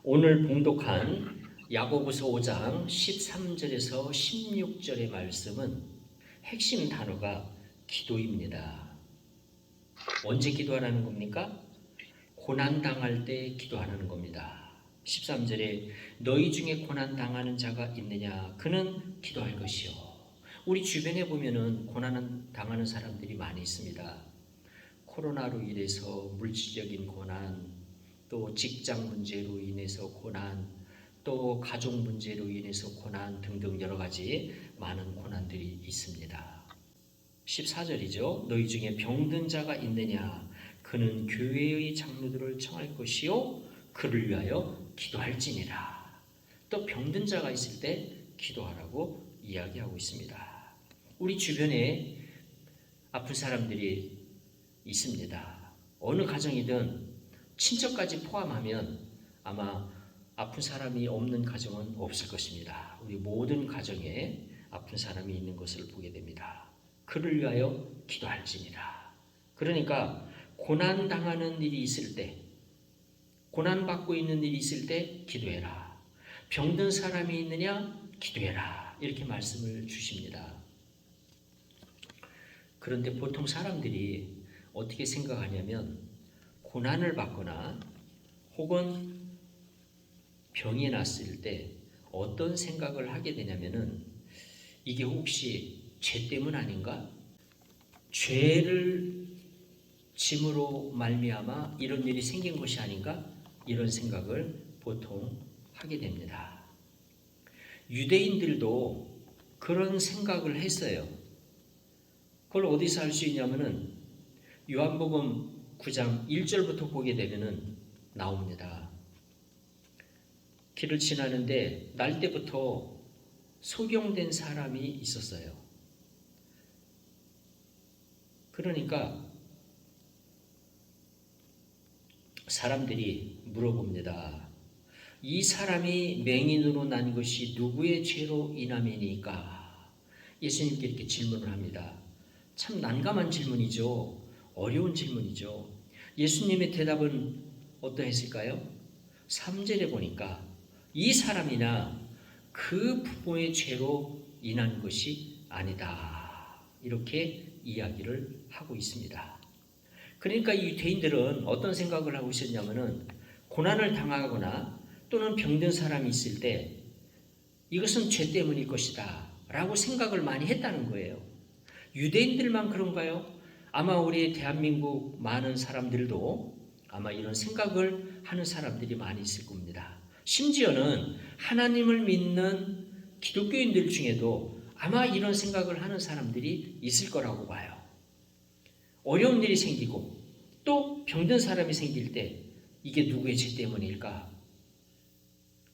오늘 봉독한 야고보서 5장 13절에서 16절의 말씀은 핵심 단어가 기도입니다. 언제 기도하라는 겁니까? 고난당할 때 기도하라는 겁니다. 13절에 너희 중에 고난당하는 자가 있느냐? 그는 기도할 것이요. 우리 주변에 보면은 고난당하는 사람들이 많이 있습니다. 코로나로 인해서 물질적인 고난, 또 직장 문제로 인해서 고난, 또 가족 문제로 인해서 고난 등등 여러 가지 많은 고난들이 있습니다. 14절이죠. 너희 중에 병든 자가 있느냐? 그는 교회의 장로들을 청할 것이요 그를 위하여 기도할지니라. 또 병든 자가 있을 때 기도하라고 이야기하고 있습니다. 우리 주변에 아픈 사람들이 있습니다. 어느 가정이든 친척까지 포함하면 아마 아픈 사람이 없는 가정은 없을 것입니다. 우리 모든 가정에 아픈 사람이 있는 것을 보게 됩니다. 그를 위하여 기도할지니라. 그러니까 고난당하는 일이 있을 때, 고난받고 있는 일이 있을 때 기도해라. 병든 사람이 있느냐? 기도해라. 이렇게 말씀을 주십니다. 그런데 보통 사람들이 어떻게 생각하냐면 고난을 받거나 혹은 병이 났을 때 어떤 생각을 하게 되냐면은 이게 혹시 죄 때문 아닌가? 죄를 짐으로 말미암아 이런 일이 생긴 것이 아닌가? 이런 생각을 보통 하게 됩니다. 유대인들도 그런 생각을 했어요. 그걸 어디서 알 수 있냐면은 요한복음 9장 1절부터 보게 되면은 나옵니다. 길을 지나는데 날 때부터 소경된 사람이 있었어요. 그러니까 사람들이 물어봅니다. 이 사람이 맹인으로 난 것이 누구의 죄로 인함이니까? 예수님께 이렇게 질문을 합니다. 참 난감한 질문이죠. 어려운 질문이죠. 예수님의 대답은 어떠했을까요? 3절에 보니까 이 사람이나 그 부모의 죄로 인한 것이 아니다. 이렇게 이야기를 하고 있습니다. 그러니까 이 유대인들은 어떤 생각을 하고 있었냐면은 고난을 당하거나 또는 병든 사람이 있을 때 이것은 죄 때문일 것이다 라고 생각을 많이 했다는 거예요. 유대인들만 그런가요? 아마 우리 대한민국 많은 사람들도 아마 이런 생각을 하는 사람들이 많이 있을 겁니다. 심지어는 하나님을 믿는 기독교인들 중에도 아마 이런 생각을 하는 사람들이 있을 거라고 봐요. 어려운 일이 생기고 또 병든 사람이 생길 때 이게 누구의 죄 때문일까?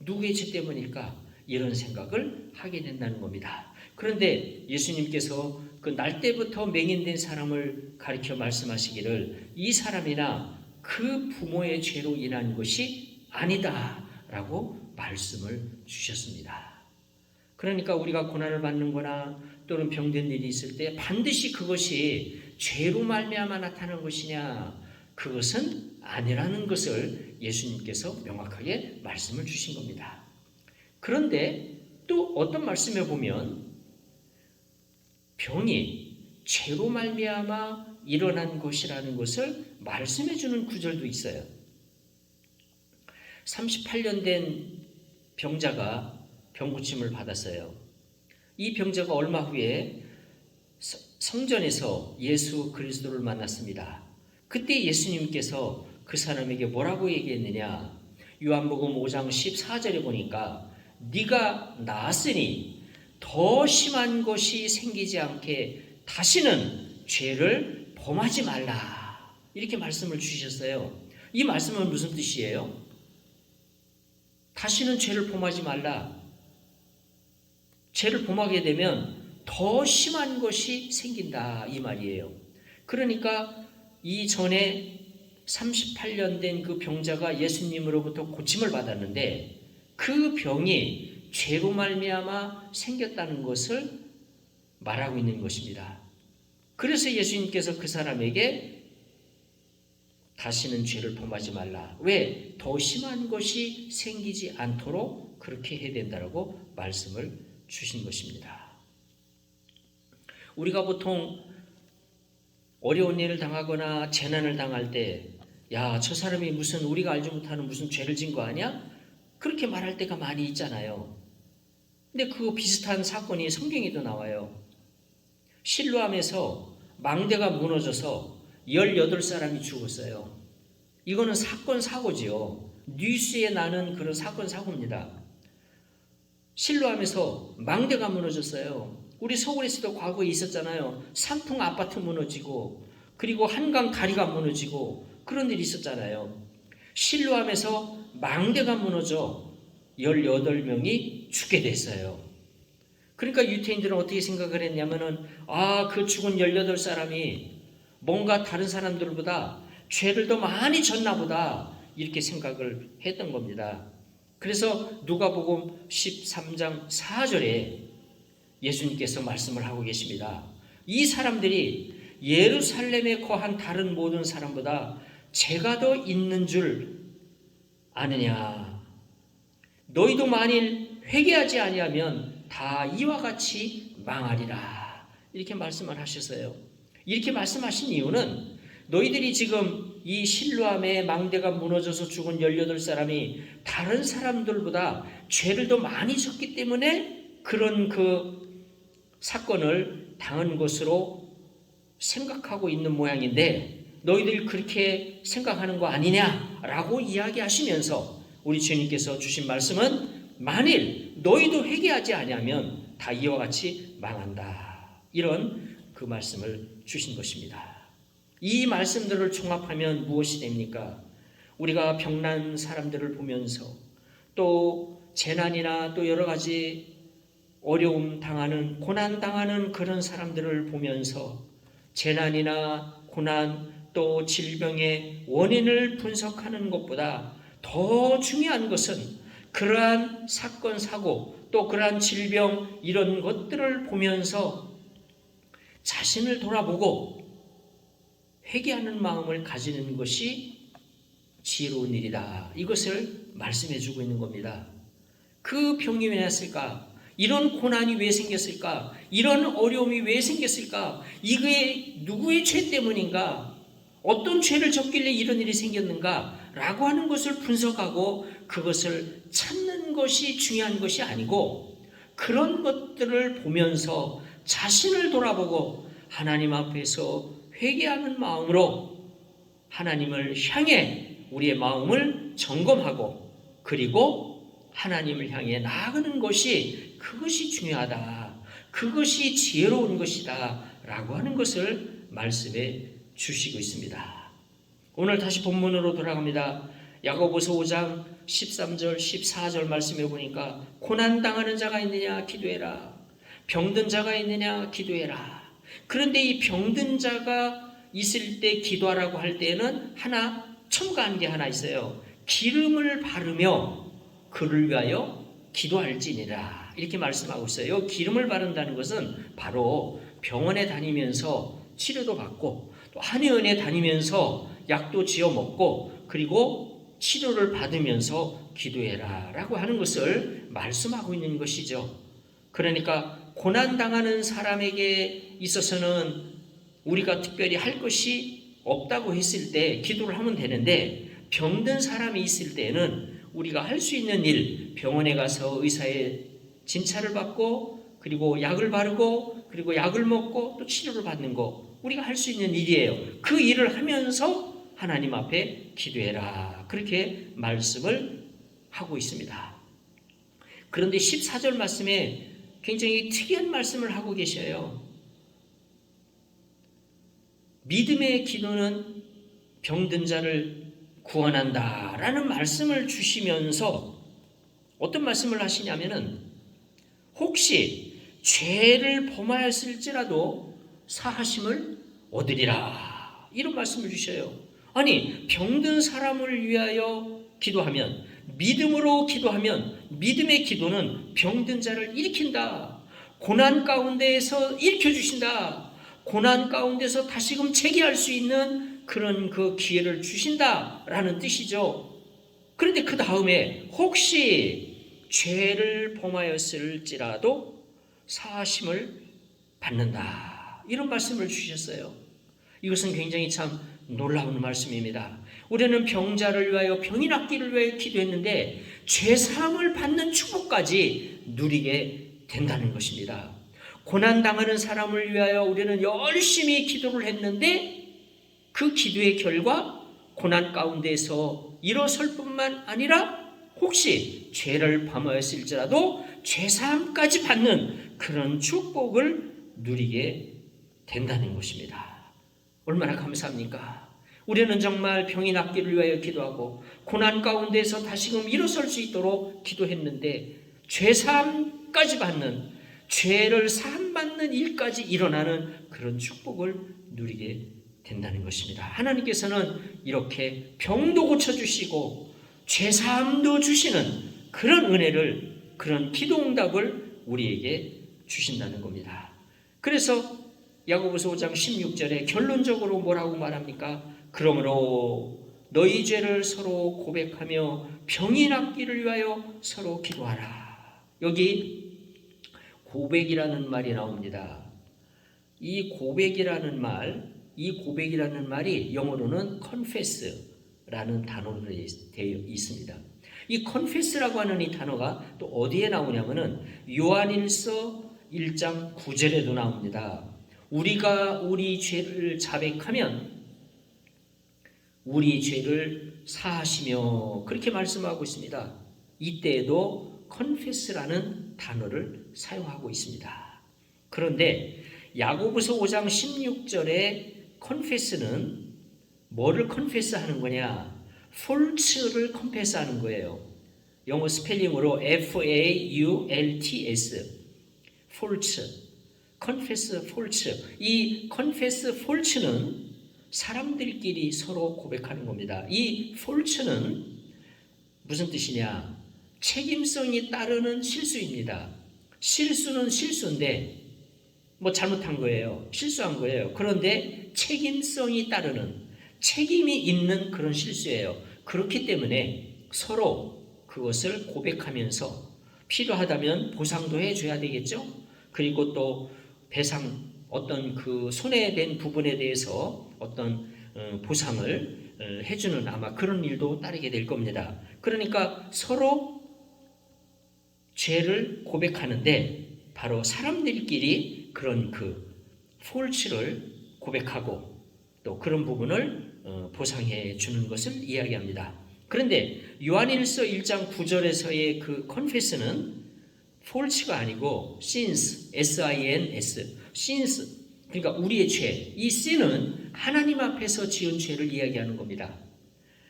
누구의 죄 때문일까? 이런 생각을 하게 된다는 겁니다. 그런데 예수님께서 그 날 때부터 맹인된 사람을 가리켜 말씀하시기를 이 사람이나 그 부모의 죄로 인한 것이 아니다 라고 말씀을 주셨습니다. 그러니까 우리가 고난을 받는 거나 또는 병든 일이 있을 때 반드시 그것이 죄로 말미암아 나타나는 것이냐? 그것은 아니라는 것을 예수님께서 명확하게 말씀을 주신 겁니다. 그런데 또 어떤 말씀에 보면 병이 죄로 말미암아 일어난 것이라는 것을 말씀해 주는 구절도 있어요. 38년 된 병자가 병고침을 받았어요. 이 병자가 얼마 후에 성전에서 예수 그리스도를 만났습니다. 그때 예수님께서 그 사람에게 뭐라고 얘기했느냐? 요한복음 5장 14절에 보니까 네가 나았으니 더 심한 것이 생기지 않게 다시는 죄를 범하지 말라. 이렇게 말씀을 주셨어요. 이 말씀은 무슨 뜻이에요? 다시는 죄를 범하지 말라. 죄를 범하게 되면 더 심한 것이 생긴다. 이 말이에요. 그러니까 이전에 38년 된 그 병자가 예수님으로부터 고침을 받았는데 그 병이 죄로 말미암아 생겼다는 것을 말하고 있는 것입니다. 그래서 예수님께서 그 사람에게 다시는 죄를 범하지 말라. 왜? 더 심한 것이 생기지 않도록 그렇게 해야 된다고 말씀을 주신 것입니다. 우리가 보통 어려운 일을 당하거나 재난을 당할 때, 야, 저 사람이 무슨 우리가 알지 못하는 무슨 죄를 진 거 아니야? 그렇게 말할 때가 많이 있잖아요. 근데 그 비슷한 사건이 성경에도 나와요. 실로암에서 망대가 무너져서 18사람이 죽었어요. 이거는 사건 사고지요. 뉴스에 나는 그런 사건 사고입니다. 실로암에서 망대가 무너졌어요. 우리 서울에서도 과거에 있었잖아요. 산풍 아파트 무너지고 그리고 한강 다리가 무너지고 그런 일이 있었잖아요. 실로암에서 망대가 무너져 18명이 죽게 됐어요. 그러니까 유태인들은 어떻게 생각을 했냐면은, 그 죽은 18사람이 뭔가 다른 사람들보다 죄를 더 많이 졌나 보다 이렇게 생각을 했던 겁니다. 그래서 누가복음 13장 4절에 예수님께서 말씀을 하고 계십니다. 이 사람들이 예루살렘에 거한 다른 모든 사람보다 죄가 더 있는 줄 아느냐. 너희도 만일 회개하지 아니하면 다 이와 같이 망하리라. 이렇게 말씀을 하셨어요. 이렇게 말씀하신 이유는 너희들이 지금 이 실로암의 망대가 무너져서 죽은 18사람이 다른 사람들보다 죄를 더 많이 졌기 때문에 그런 그 사건을 당한 것으로 생각하고 있는 모양인데, 너희들 그렇게 생각하는 거 아니냐라고 이야기하시면서 우리 주님께서 주신 말씀은, 만일 너희도 회개하지 아니하면 다 이와 같이 망한다. 이런 그 말씀을 주신 것입니다. 이 말씀들을 종합하면 무엇이 됩니까? 우리가 병난 사람들을 보면서 또 재난이나 또 여러 가지 어려움 당하는, 고난 당하는 그런 사람들을 보면서 재난이나 고난 또 질병의 원인을 분석하는 것보다 더 중요한 것은 그러한 사건 사고 또 그러한 질병 이런 것들을 보면서 자신을 돌아보고 회개하는 마음을 가지는 것이 지혜로운 일이다. 이것을 말씀해 주고 있는 겁니다. 그 병이 왜 났을까? 이런 고난이 왜 생겼을까? 이런 어려움이 왜 생겼을까? 이게 누구의 죄 때문인가? 어떤 죄를 졌길래 이런 일이 생겼는가? 라고 하는 것을 분석하고 그것을 찾는 것이 중요한 것이 아니고, 그런 것들을 보면서 자신을 돌아보고 하나님 앞에서 회개하는 마음으로 하나님을 향해 우리의 마음을 점검하고 그리고 하나님을 향해 나아가는 것이, 그것이 중요하다. 그것이 지혜로운 것이다. 라고 하는 것을 말씀해 주시고 있습니다. 오늘 다시 본문으로 돌아갑니다. 야고보서 5장 13절 14절 말씀해 보니까, 고난당하는 자가 있느냐 기도해라. 병든 자가 있느냐 기도해라. 그런데 이 병든 자가 있을 때 기도하라고 할 때에는 하나 첨가한 게 하나 있어요. 기름을 바르며 그를 위하여 기도할지니라. 이렇게 말씀하고 있어요. 기름을 바른다는 것은 바로 병원에 다니면서 치료도 받고 또 한의원에 다니면서 약도 지어 먹고 그리고 치료를 받으면서 기도해라 라고 하는 것을 말씀하고 있는 것이죠. 그러니까 고난당하는 사람에게 있어서는 우리가 특별히 할 것이 없다고 했을 때 기도를 하면 되는데, 병든 사람이 있을 때는 우리가 할 수 있는 일, 병원에 가서 의사의 진찰을 받고 그리고 약을 바르고 그리고 약을 먹고 또 치료를 받는 거, 우리가 할 수 있는 일이에요. 그 일을 하면서 하나님 앞에 기도해라. 그렇게 말씀을 하고 있습니다. 그런데 14절 말씀에 굉장히 특이한 말씀을 하고 계셔요. 믿음의 기도는 병든 자를 구원한다 라는 말씀을 주시면서 어떤 말씀을 하시냐면은, 혹시 죄를 범하였을지라도 사하심을 얻으리라, 이런 말씀을 주셔요. 아니, 병든 사람을 위하여 기도하면, 믿음으로 기도하면, 믿음의 기도는 병든 자를 일으킨다. 고난 가운데에서 일으켜주신다. 고난 가운데서 다시금 재기할 수 있는 그런 그 기회를 주신다라는 뜻이죠. 그런데 그 다음에 혹시 죄를 범하였을지라도 사하심을 받는다. 이런 말씀을 주셨어요. 이것은 굉장히 참 놀라운 말씀입니다. 우리는 병자를 위하여 병이 낫기를 위하여 기도했는데 죄사함을 받는 축복까지 누리게 된다는 것입니다. 고난당하는 사람을 위하여 우리는 열심히 기도를 했는데 그 기도의 결과 고난 가운데서 일어설 뿐만 아니라 혹시 죄를 범하였을지라도 죄사함까지 받는 그런 축복을 누리게 된다는 것입니다. 얼마나 감사합니까? 우리는 정말 병이 낫기를 위하여 기도하고 고난 가운데서 다시금 일어설 수 있도록 기도했는데 죄사함까지 받는, 죄를 사함받는 일까지 일어나는 그런 축복을 누리게 된다는 것입니다. 하나님께서는 이렇게 병도 고쳐주시고 죄사함도 주시는 그런 은혜를, 그런 기도응답을 우리에게 주신다는 겁니다. 그래서 야고보서 5장 16절에 결론적으로 뭐라고 말합니까? 그러므로 너희 죄를 서로 고백하며 병이 낫기를 위하여 서로 기도하라. 여기 고백이라는 말이 나옵니다. 이 고백이라는 말이 영어로는 confess라는 단어로 되어 있습니다. 이 confess라고 하는 이 단어가 또 어디에 나오냐면은 요한일서 1장 9절에도 나옵니다. 우리가 우리 죄를 자백하면 우리 죄를 사하시며, 그렇게 말씀하고 있습니다. 이때에도 confess라는 단어를 사용하고 있습니다. 그런데 야고보서 5장 16절에 confess는 뭐를 confess 하는 거냐? fault를 confess 하는 거예요. 영어 스펠링으로 faults, fault, confess fault. 이 confess fault는 사람들끼리 서로 고백하는 겁니다. 이 fault는 무슨 뜻이냐? 책임성이 따르는 실수입니다. 실수는 실수인데 잘못한 거예요. 실수한 거예요. 그런데 책임성이 따르는, 책임이 있는 그런 실수예요. 그렇기 때문에 서로 그것을 고백하면서 필요하다면 보상도 해줘야 되겠죠. 그리고 또 배상, 어떤 그 손해된 부분에 대해서 어떤 보상을 해주는 아마 그런 일도 따르게 될 겁니다. 그러니까 서로 죄를 고백하는데 바로 사람들끼리 그런 그 폴치를 고백하고 또 그런 부분을 보상해 주는 것을 이야기합니다. 그런데 요한일서 1장 9절에서의 그 confess는 폴치가 아니고 sins, S-I-N-S, sins, 그러니까 우리의 죄, 이 sin은 하나님 앞에서 지은 죄를 이야기하는 겁니다.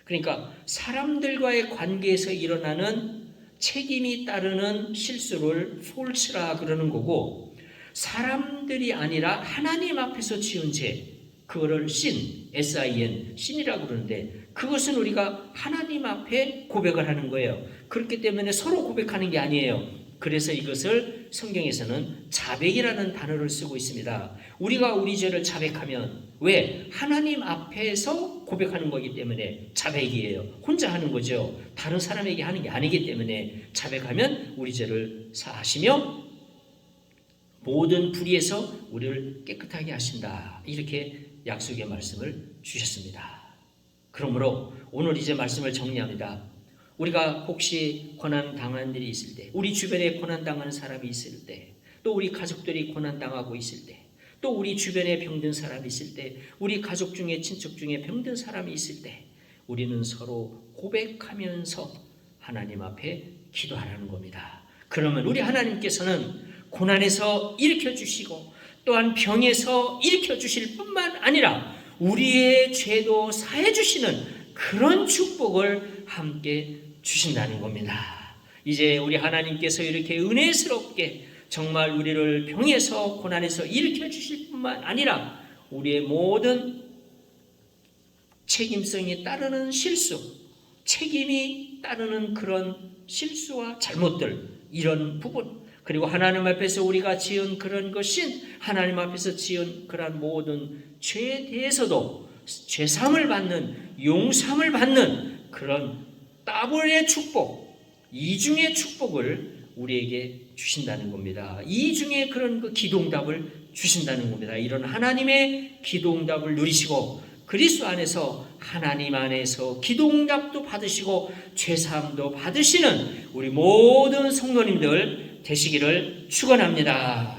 그러니까 사람들과의 관계에서 일어나는 책임이 따르는 실수를 폴치라 그러는 거고, 사람들이 아니라 하나님 앞에서 지은 죄, 그거를 sin, S-I-N, sin이라고 그러는데 그것은 우리가 하나님 앞에 고백을 하는 거예요. 그렇기 때문에 서로 고백하는 게 아니에요. 그래서 이것을 성경에서는 자백이라는 단어를 쓰고 있습니다. 우리가 우리 죄를 자백하면, 왜? 하나님 앞에서 고백하는 거기 때문에 자백이에요. 혼자 하는 거죠. 다른 사람에게 하는 게 아니기 때문에 자백하면 우리 죄를 사하시며 모든 불의에서 우리를 깨끗하게 하신다. 이렇게 약속의 말씀을 주셨습니다. 그러므로 오늘 이제 말씀을 정리합니다. 우리가 혹시 고난당한 일이 있을 때, 우리 주변에 고난당하는 사람이 있을 때, 또 우리 가족들이 고난당하고 있을 때, 또 우리 주변에 병든 사람이 있을 때, 우리 가족 중에 친척 중에 병든 사람이 있을 때 우리는 서로 고백하면서 하나님 앞에 기도하라는 겁니다. 그러면 우리 하나님께서는 고난에서 일으켜 주시고 또한 병에서 일으켜 주실 뿐만 아니라 우리의 죄도 사해 주시는 그런 축복을 함께 주신다는 겁니다. 이제 우리 하나님께서 이렇게 은혜스럽게 정말 우리를 병에서 고난에서 일으켜 주실 뿐만 아니라 우리의 모든 책임성이 따르는 실수, 책임이 따르는 그런 실수와 잘못들, 이런 부분, 그리고 하나님 앞에서 우리가 지은 그런 것인, 하나님 앞에서 지은 그런 모든 죄에 대해서도 죄사함을 받는, 용서함을 받는 그런 더블의 축복, 이중의 축복을 우리에게 주신다는 겁니다. 이중의 그런 그 기도응답을 주신다는 겁니다. 이런 하나님의 기도응답을 누리시고 그리스도 안에서 하나님 안에서 기도응답도 받으시고 죄사함도 받으시는 우리 모든 성도님들 되시기를 축원합니다.